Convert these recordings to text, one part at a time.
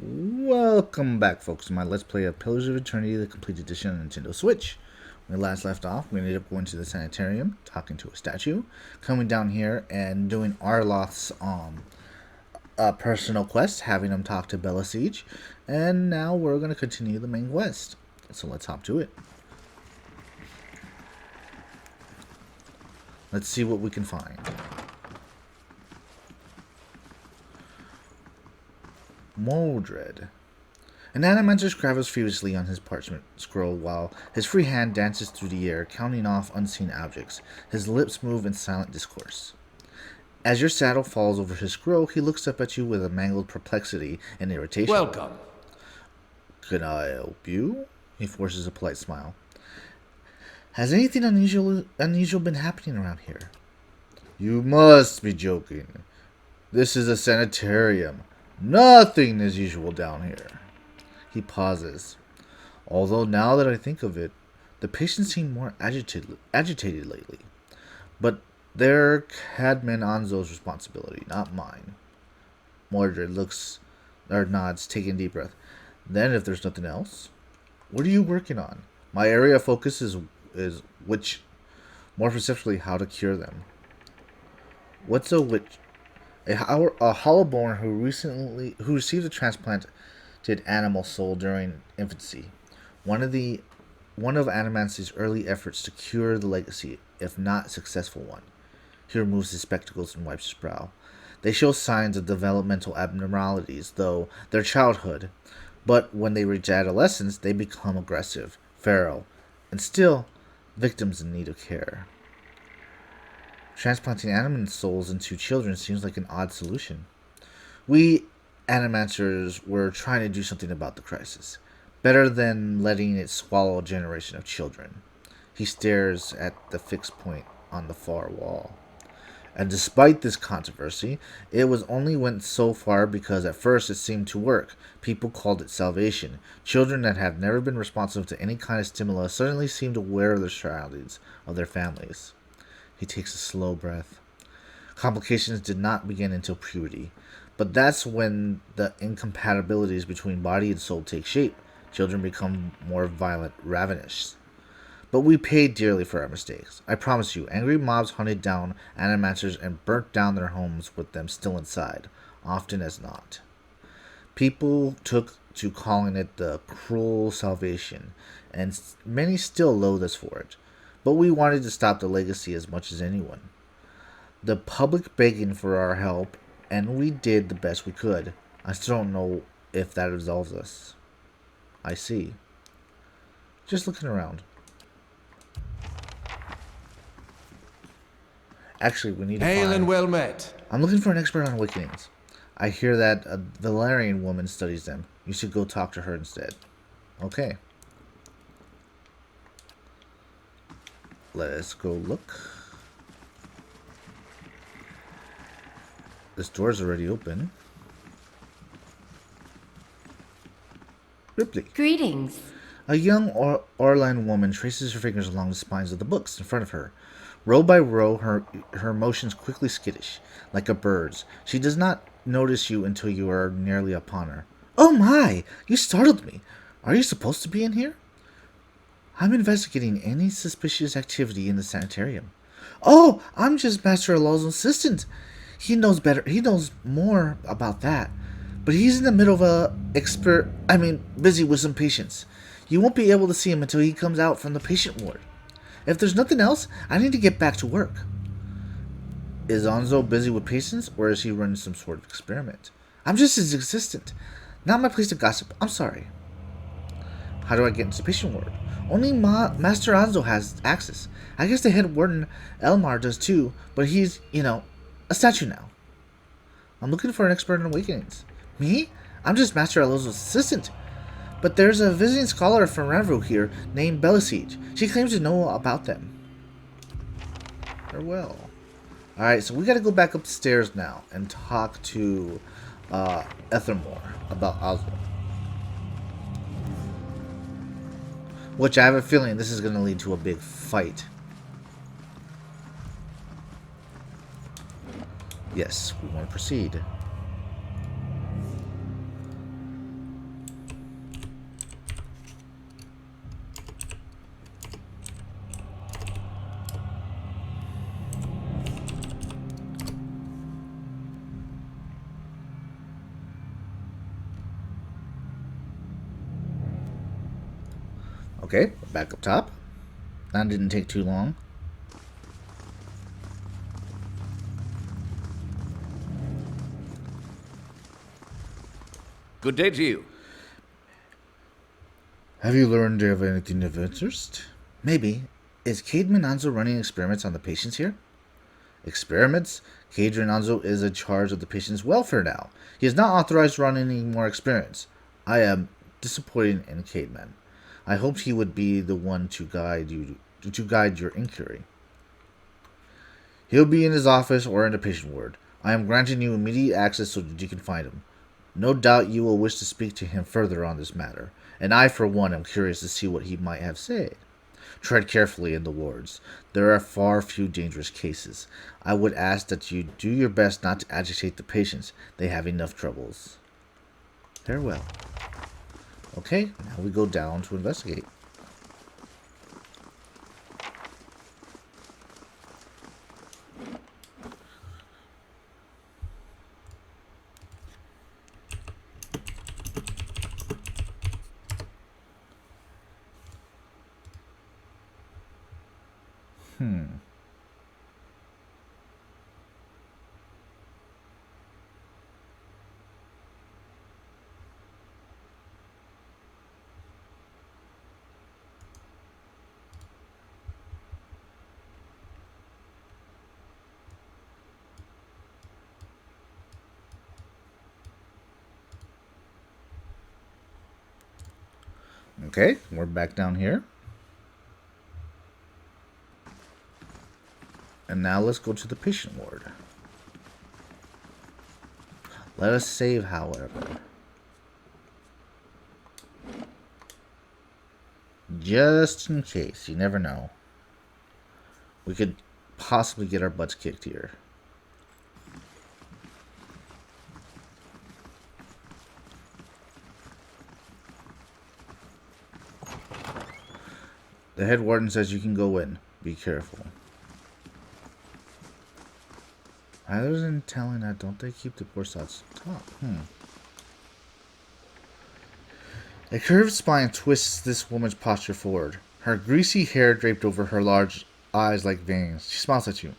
Welcome back, folks, to my Let's Play of Pillars of Eternity, the complete edition on Nintendo Switch. When we last left off, we ended up going to the sanitarium, talking to a statue, coming down here and doing Arloth's personal quest, having him talk to Bella Siege, and now we're going to continue the main quest. So let's hop to it. Let's see what we can find. Mordred. An animator scribbles furiously on his parchment scroll while his free hand dances through the air, counting off unseen objects. His lips move in silent discourse. As your saddle falls over his scroll, he looks up at you with a mangled perplexity and irritation. Welcome. Can I help you? He forces a polite smile. Has anything unusual been happening around here? You must be joking. This is a sanitarium. Nothing is usual down here. He pauses. Although now that I think of it, the patients seem more agitated lately. But they're Cadman Anzo's responsibility, not mine. Mordred nods, taking a deep breath. Then, if there's nothing else, what are you working on? My area of focus is which, more specifically, how to cure them. What's a witch? A hollowborn who received a transplanted animal soul during infancy. One of Adamancy's early efforts to cure the legacy, if not successful one. He removes his spectacles and wipes his brow. They show signs of developmental abnormalities, though their childhood, but when they reach adolescence, they become aggressive, feral, and still victims in need of care. Transplanting animal souls into children seems like an odd solution. We animators were trying to do something about the crisis. Better than letting it swallow a generation of children. He stares at the fixed point on the far wall. And despite this controversy, it was only went so far because at first it seemed to work. People called it salvation. Children that had never been responsive to any kind of stimulus suddenly seemed aware of the surroundings of their families. He takes a slow breath. Complications did not begin until puberty, but that's when the incompatibilities between body and soul take shape. Children become more violent, ravenous. But we paid dearly for our mistakes. I promise you, angry mobs hunted down animators and burnt down their homes with them still inside, often as not. People took to calling it the cruel salvation, and many still loathe us for it. But we wanted to stop the legacy as much as anyone. The public begging for our help, and we did the best we could. I still don't know if that absolves us. I see. Just looking around. Actually, we need to Hail and well met. I'm looking for an expert on awakenings. I hear that a Valerian woman studies them. You should go talk to her instead. Okay. Let's go look. This door's already open. Ripley. Greetings. A young Orlan woman traces her fingers along the spines of the books in front of her. Row by row, her motions quickly skittish, like a bird's. She does not notice you until you are nearly upon her. Oh my! You startled me. Are you supposed to be in here? I'm investigating any suspicious activity in the sanitarium. Oh, I'm just Master Alonso's assistant. He knows better. He knows more about that. But he's in the middle of busy with some patients. You won't be able to see him until he comes out from the patient ward. If there's nothing else, I need to get back to work. Is Anzo busy with patients, or is he running some sort of experiment? I'm just his assistant. Not my place to gossip. I'm sorry. How do I get into the patient ward? Only Master Anzo has access. I guess the head warden, Elmar, does too, but he's, a statue now. I'm looking for an expert in awakenings. Me? I'm just Master Alonso's assistant. But there's a visiting scholar from Ranvu here named Belisige. She claims to know about them. Farewell. Alright, so we gotta go back upstairs now and talk to Ethermore about Oswald. Which I have a feeling this is gonna lead to a big fight. Yes, we want to proceed. Okay, back up top. That didn't take too long. Good day to you. Have you learned of anything of interest? Maybe. Is Cade Mananzo running experiments on the patients here? Experiments? Cade Mananzo is in charge of the patient's welfare now. He is not authorized to run any more experiments. I am disappointed in Cademan. I hoped he would be the one to guide your inquiry. He'll be in his office or in the patient ward. I am granting you immediate access so that you can find him. No doubt you will wish to speak to him further on this matter, and I, for one, am curious to see what he might have said. Tread carefully in the wards. There are far few dangerous cases. I would ask that you do your best not to agitate the patients. They have enough troubles. Farewell. Okay, now we go down to investigate. Okay, we're back down here. And now let's go to the patient ward. Let us save, however. Just in case, you never know. We could possibly get our butts kicked here. The head warden says you can go in. Be careful. Rather than telling that, don't they keep the poor sides top? A curved spine twists this woman's posture forward. Her greasy hair draped over her large eyes like veins. She smiles at you.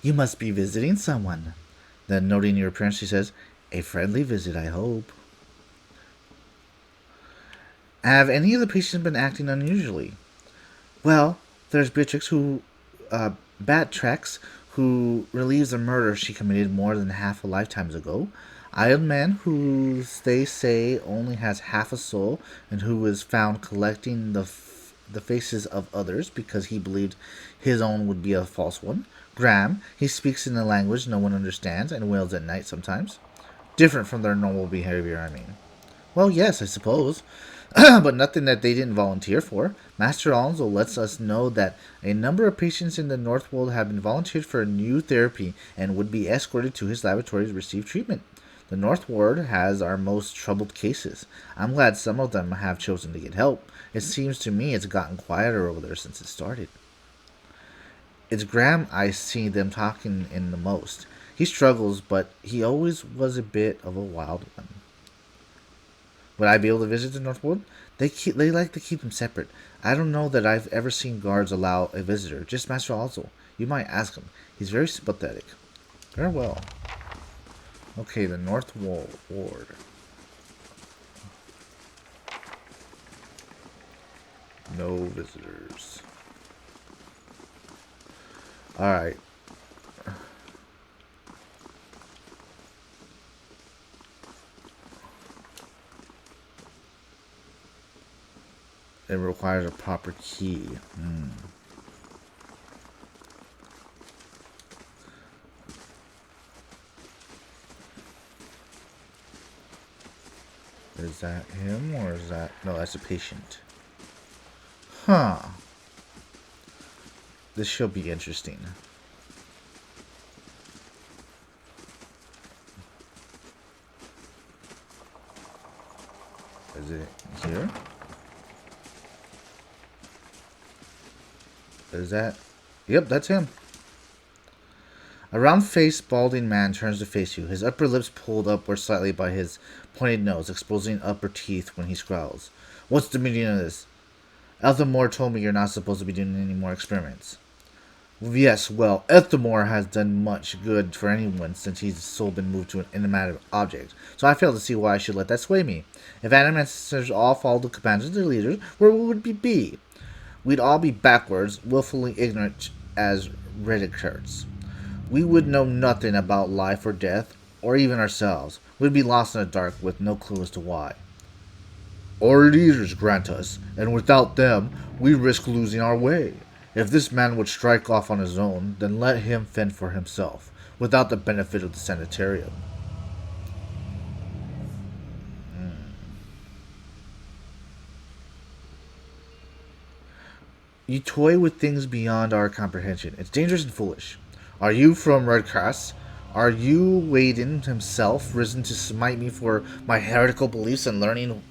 You must be visiting someone. Then, noting your appearance, she says, a friendly visit, I hope. Have any of the patients been acting unusually? Well, there's Beatrix, Battrex, who relieves a murder she committed more than half a lifetime ago. Iron Man, who they say only has half a soul, and who was found collecting the faces of others because he believed his own would be a false one. Graham, he speaks in a language no one understands and wails at night sometimes. Different from their normal behavior, I mean. Well, yes, I suppose. But nothing that they didn't volunteer for. Master Alonso lets us know that a number of patients in the North World have been volunteered for a new therapy and would be escorted to his laboratory to receive treatment. The North Ward has our most troubled cases. I'm glad some of them have chosen to get help. It seems to me it's gotten quieter over there since it started. It's Graham I see them talking in the most. He struggles, but he always was a bit of a wild one. Would I be able to visit the North Ward? They like to keep them separate. I don't know that I've ever seen guards allow a visitor, just Master Alonso. You might ask him. He's very sympathetic. Very well. Okay, the North Ward. No visitors. Alright. It requires a proper key. Is that him or is that... No, that's a patient. Huh. This should be interesting. Is it here? Is that... Yep, that's him. A round-faced, balding man turns to face you, his upper lips pulled upward slightly by his pointed nose, exposing upper teeth when he scowls. What's the meaning of this? Ethelmore told me you're not supposed to be doing any more experiments. Yes, well, Ethelmore has done much good for anyone since his soul been moved to an inanimate object, so I fail to see why I should let that sway me. If animators all followed the commands of their leaders, where would we be? We'd all be backwards, willfully ignorant as ridiculous. We would know nothing about life or death, or even ourselves. We'd be lost in the dark with no clue as to why. Our leaders grant us, and without them, we risk losing our way. If this man would strike off on his own, then let him fend for himself, without the benefit of the sanitarium. You toy with things beyond our comprehension. It's dangerous and foolish. Are you from Red Cross? Are you Waden himself, risen to smite me for my heretical beliefs and learning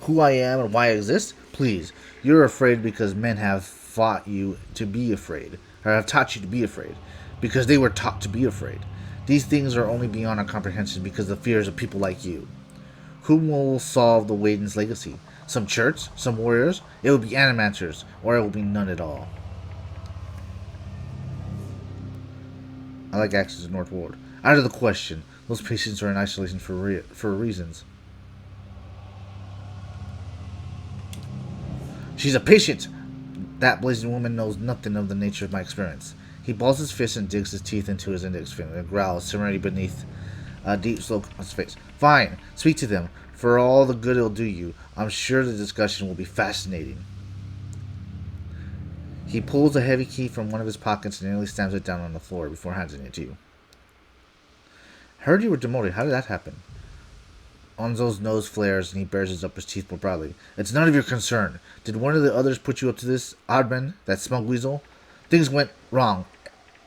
who I am and why I exist? Please, you're afraid because men have fought you to be afraid, or have taught you to be afraid, because they were taught to be afraid. These things are only beyond our comprehension because of the fears of people like you. Whom will solve the Waden's legacy? Some church? Some warriors? It will be animators, or it will be none at all. I like access to North Ward. Out of the question. Those patients are in isolation for reasons. She's a patient! That blazing woman knows nothing of the nature of my experience. He balls his fist and digs his teeth into his index finger and growls, simmering beneath a deep slope on his face. Fine, speak to them. For all the good it'll do you, I'm sure the discussion will be fascinating. He pulls a heavy key from one of his pockets and nearly slams it down on the floor before handing it to you. Heard you were demoted. How did that happen? Onzo's nose flares and he bares up his teeth more broadly. It's none of your concern. Did one of the others put you up to this, Oddman, that smug weasel? Things went wrong.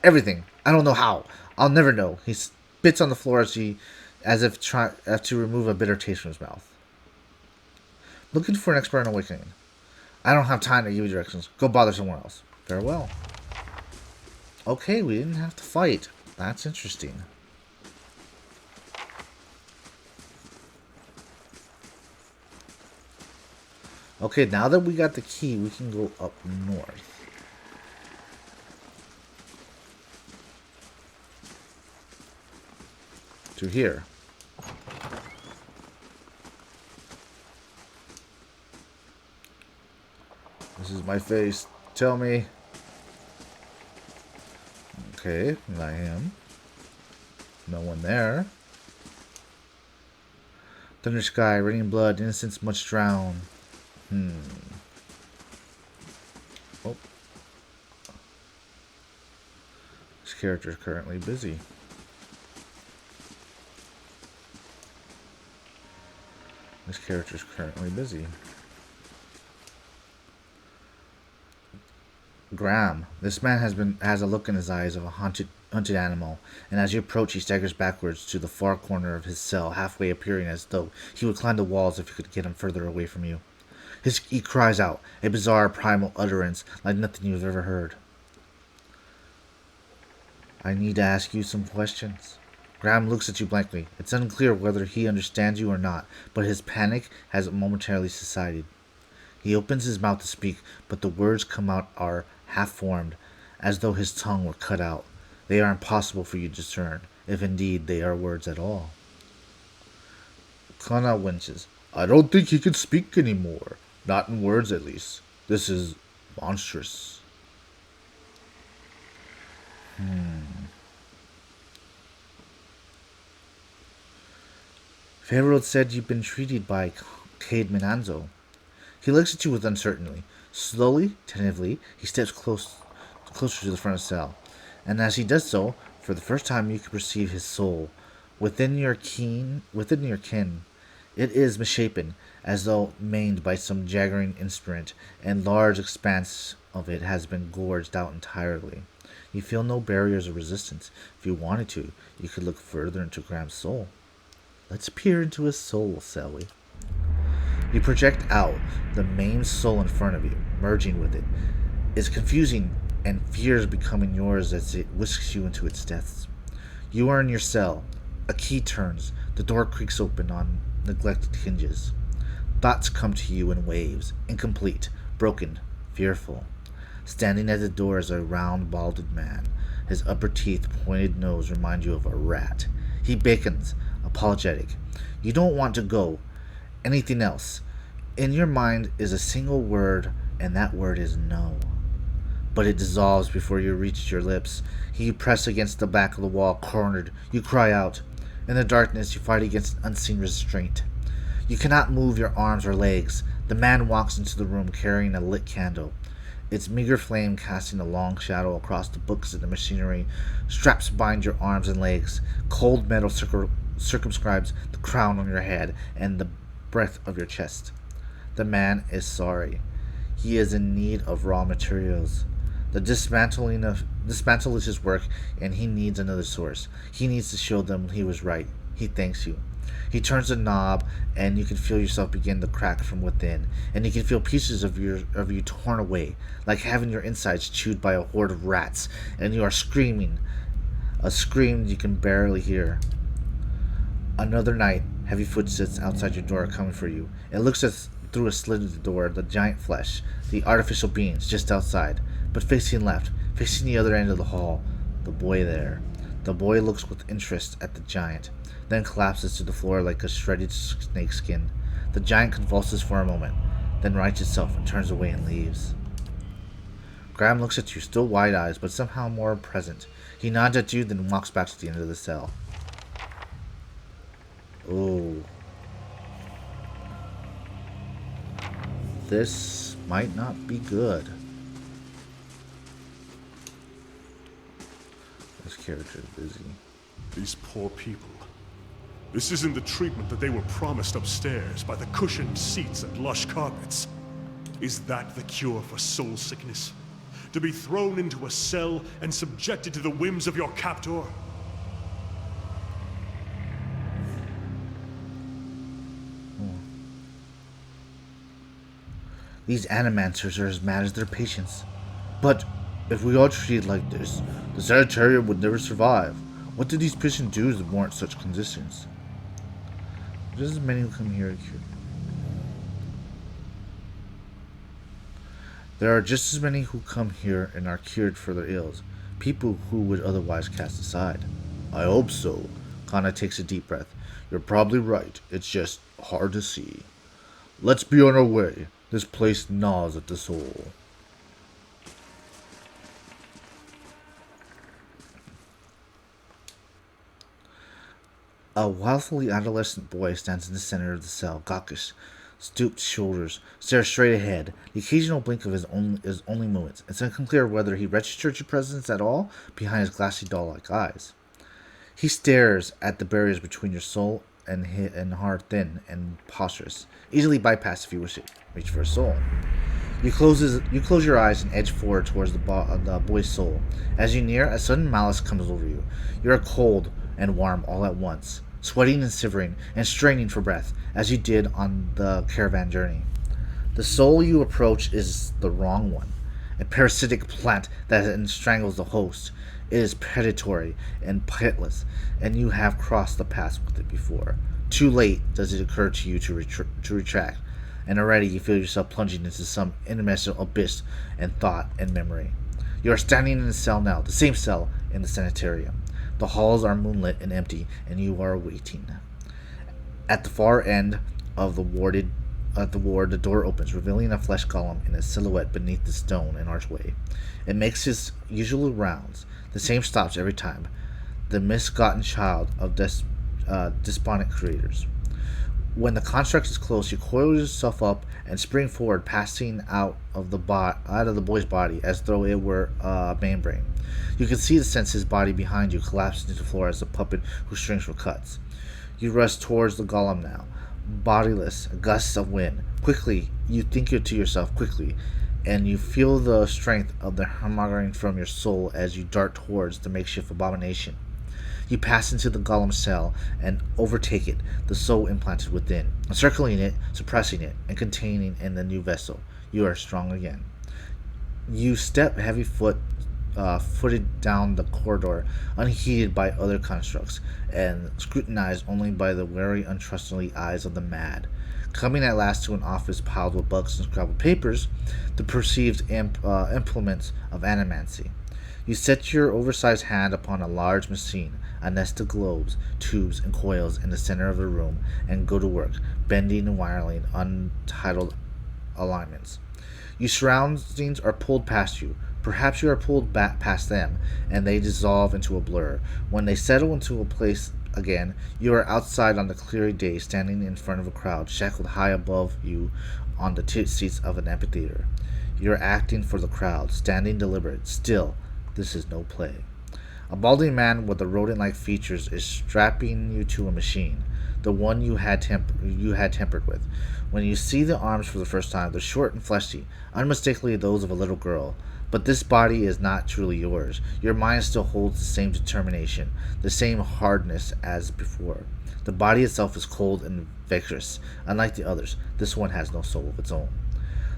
Everything. I don't know how. I'll never know. He spits on the floor as if to remove a bitter taste from his mouth. Looking for an expert in awakening. I don't have time to give you directions. Go bother someone else. Farewell. Okay, we didn't have to fight. That's interesting. Okay, now that we got the key, we can go up north. To here. This is my face. Tell me. Okay, I am. No one there. Thunder sky, raining blood, innocents much drown. Oh. This character is currently busy. This character is currently busy. Graham. This man has a look in his eyes of a hunted animal, and as you approach, he staggers backwards to the far corner of his cell, halfway appearing as though he would climb the walls if you could get him further away from you. He cries out, a bizarre primal utterance like nothing you've ever heard. I need to ask you some questions. Graham looks at you blankly. It's unclear whether he understands you or not, but his panic has momentarily subsided. He opens his mouth to speak, but the words come out are half-formed, as though his tongue were cut out. They are impossible for you to discern, if indeed they are words at all. Kana winces. I don't think he can speak anymore. Not in words, at least. This is monstrous. Pharaoh said you've been treated by Cade Minanzo. He looks at you with uncertainty. Slowly, tentatively, he steps closer to the front of the cell. And as he does so, for the first time you can perceive his soul. Within your kin, it is misshapen, as though maned by some jaggering instrument, and large expanse of it has been gorged out entirely. You feel no barriers of resistance. If you wanted to, you could look further into Graham's soul. Let's peer into his soul, shall we? You project out the main soul in front of you, merging with it. It's confusing, and fears becoming yours as it whisks you into its depths. You are in your cell. A key turns. The door creaks open on neglected hinges. Thoughts come to you in waves, incomplete, broken, fearful. Standing at the door is a round, balded man. His upper teeth, pointed nose remind you of a rat. He beckons, apologetic. You don't want to go. Anything else. In your mind is a single word, and that word is no. But it dissolves before you reach your lips. You press against the back of the wall, cornered. You cry out. In the darkness, you fight against an unseen restraint. You cannot move your arms or legs. The man walks into the room carrying a lit candle. Its meager flame casting a long shadow across the books and the machinery. Straps bind your arms and legs. Cold metal circumscribes the crown on your head and the breadth of your chest. The man is sorry. He is in need of raw materials. The dismantle is his work, and he needs another source. He needs to show them he was right. He thanks you. He turns the knob, and you can feel yourself begin to crack from within, and you can feel pieces of you torn away, like having your insides chewed by a horde of rats, and you are screaming, a scream you can barely hear. Another night, heavy footsteps outside your door are coming for you. It looks through a slit of the door, the giant flesh, the artificial beings just outside, but facing left, facing the other end of the hall, the boy there. The boy looks with interest at the giant, then collapses to the floor like a shredded snakeskin. The giant convulses for a moment, then rights itself and turns away and leaves. Graham looks at you, still wide-eyed, but somehow more present. He nods at you, then walks back to the end of the cell. Oh. This might not be good. This character is busy. These poor people. This isn't the treatment that they were promised upstairs by the cushioned seats and lush carpets. Is that the cure for soul sickness? To be thrown into a cell and subjected to the whims of your captor? These animancers are as mad as their patients. But if we are treated like this, the sanitarium would never survive. What did these patients do to warrant such conditions? There's as many who come here to cure. There are just as many who come here and are cured for their ills. People who would otherwise cast aside. I hope so. Kana takes a deep breath. You're probably right. It's just hard to see. Let's be on our way. This place gnaws at the soul. A wealthily adolescent boy stands in the center of the cell, gawkish, stooped shoulders, stares straight ahead. The occasional blink of his only movements. It's unclear whether he registered your presence at all behind his glassy doll-like eyes. He stares at the barriers between your soul and heart, thin and posturous, easily bypassed if you wish to reach for a soul. You close your eyes and edge forward towards the boy's soul. As you near, a sudden malice comes over you. You are cold and warm all at once, sweating and shivering and straining for breath, as you did on the caravan journey. The soul you approach is the wrong one, a parasitic plant that strangles the host. It is predatory and pitiless, and you have crossed the paths with it before. Too late does it occur to you to retract, and already you feel yourself plunging into some immense abyss and thought and memory. You are standing in a cell now, the same cell in the sanitarium. The halls are moonlit and empty, and you are waiting. At the far end of the ward, the door opens, revealing a flesh golem in a silhouette beneath the stone and archway. It makes its usual rounds, the same stops every time. The misgotten child of despondent creators. When the construct is close, you coil yourself up and spring forward, passing out of the boy's body as though it were a membrane. You can sense his body behind you collapse into the floor as a puppet whose strings were cut. You rush towards the golem now, bodiless, gusts of wind. Quickly, you think to yourself quickly, and you feel the strength of the hammering from your soul as you dart towards the makeshift abomination. You pass into the golem's cell and overtake it, the soul implanted within, encircling it, suppressing it, and containing in the new vessel. You are strong again. You step heavy foot footed down the corridor, unheeded by other constructs, and scrutinized only by the wary, untrustworthy eyes of the mad. Coming at last to an office piled with books and scrabbled papers, the perceived implements of animancy. You set your oversized hand upon a large machine, a nest of globes, tubes, and coils in the center of the room, and go to work, bending and wiring untitled alignments. Your surroundings are pulled past you. Perhaps you are pulled back past them, and they dissolve into a blur. When they settle into a place again, you are outside on the clear day, standing in front of a crowd, shackled high above you on the seats of an amphitheater. You are acting for the crowd, standing deliberate, still. This is no play. A balding man with the rodent-like features is strapping you to a machine, the one you had tempered with. When you see the arms for the first time, they're short and fleshy, unmistakably those of a little girl. But this body is not truly yours. Your mind still holds the same determination, the same hardness as before. The body itself is cold and vigorous. Unlike the others, this one has no soul of its own.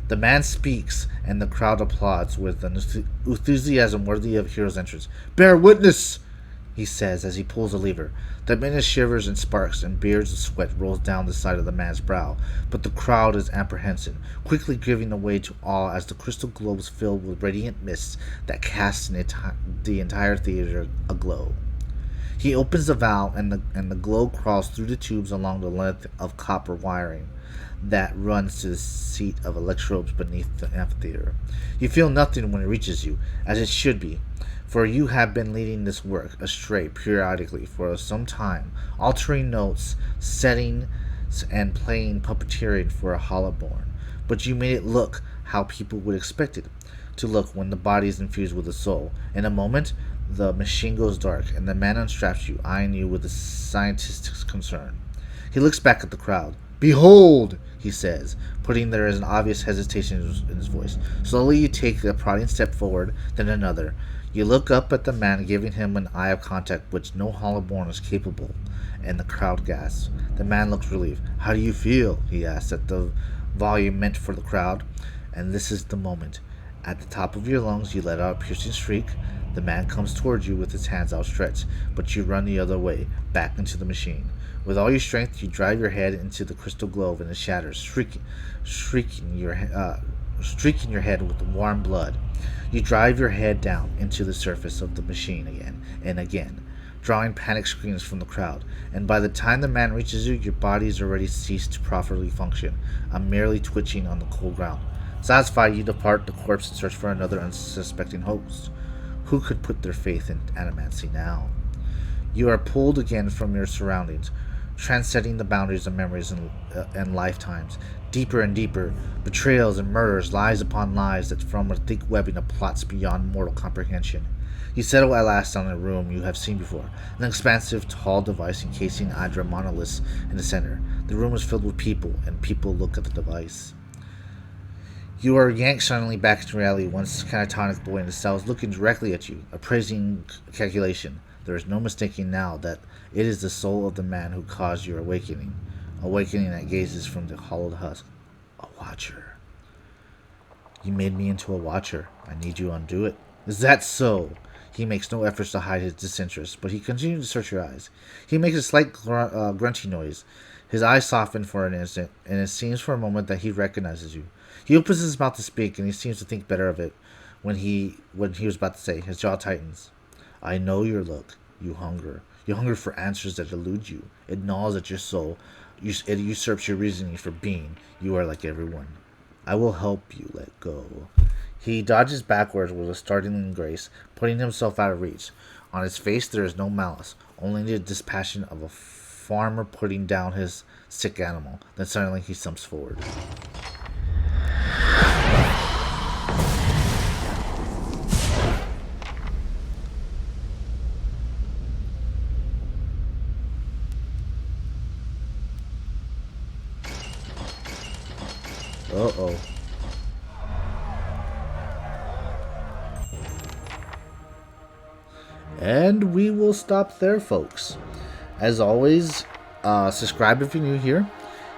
The man speaks, and the crowd applauds with an enthusiasm worthy of a hero's entrance. "Bear witness!" he says as he pulls a lever. The minute shivers and sparks, and beards of sweat rolls down the side of the man's brow, but the crowd is apprehensive, quickly giving way to awe as the crystal globes fill with radiant mists that cast the entire theater aglow. He opens the valve, and the glow crawls through the tubes along the length of copper wiring that runs to the seat of electrodes beneath the amphitheater. You feel nothing when it reaches you, as it should be, for you have been leading this work astray periodically for some time, altering notes, settings, and playing puppeteering for a holoborn. But you made it look how people would expect it to look when the body is infused with the soul. In a moment, the machine goes dark, and the man unstraps you, eyeing you with a scientist's concern. He looks back at the crowd. "Behold!" he says, putting there is an obvious hesitation in his voice. Slowly you take a prodding step forward, then another. You look up at the man, giving him an eye of contact which no holoborn is capable, and the crowd gasps. The man looks relieved. "How do you feel?" he asks at the volume meant for the crowd. And this is the moment. At the top of your lungs you let out a piercing shriek. The man comes towards you with his hands outstretched, but you run the other way, back into the machine. With all your strength, you drive your head into the crystal globe, and it shatters, streaking your head with warm blood. You drive your head down into the surface of the machine again and again, drawing panic screams from the crowd. And by the time the man reaches you, your body has already ceased to properly function, merely twitching on the cold ground. Satisfied, you depart the corpse and search for another unsuspecting host. Who could put their faith in animancy now? You are pulled again from your surroundings, transcending the boundaries of memories and lifetimes. Deeper and deeper, betrayals and murders, lies upon lies that form a thick webbing of plots beyond mortal comprehension. You settle at last on a room you have seen before, an expansive, tall device encasing Hydra monoliths in the center. The room is filled with people, and people look at the device. You are yanked suddenly back into reality. Once catatonic boy in the cell is looking directly at you, appraising calculation. There is no mistaking now that it is the soul of the man who caused your awakening that gazes from the hollowed husk. A watcher. You made me into a watcher. I need you to undo it. Is that so? He makes no efforts to hide his disinterest, but he continues to search your eyes. He makes a slight grunty noise. His eyes soften for an instant, and it seems for a moment that he recognizes you. He opens his mouth to speak, and he seems to think better of it when he was about to say. His jaw tightens. I know your look. You hunger. You hunger for answers that elude you. It gnaws at your soul. It usurps your reasoning for being. You are like everyone. I will help you let go. He dodges backwards with a startling grace, putting himself out of reach. On his face there is no malice, only the dispassion of a farmer putting down his sick animal. Then suddenly he stumps forward. Uh-oh. And we will stop there, folks. As always, subscribe if you're new here.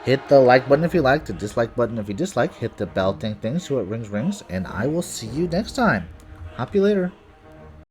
Hit the like button if you like, the dislike button if you dislike. Hit the bell thing so it rings, and I will see you next time. Hope you later.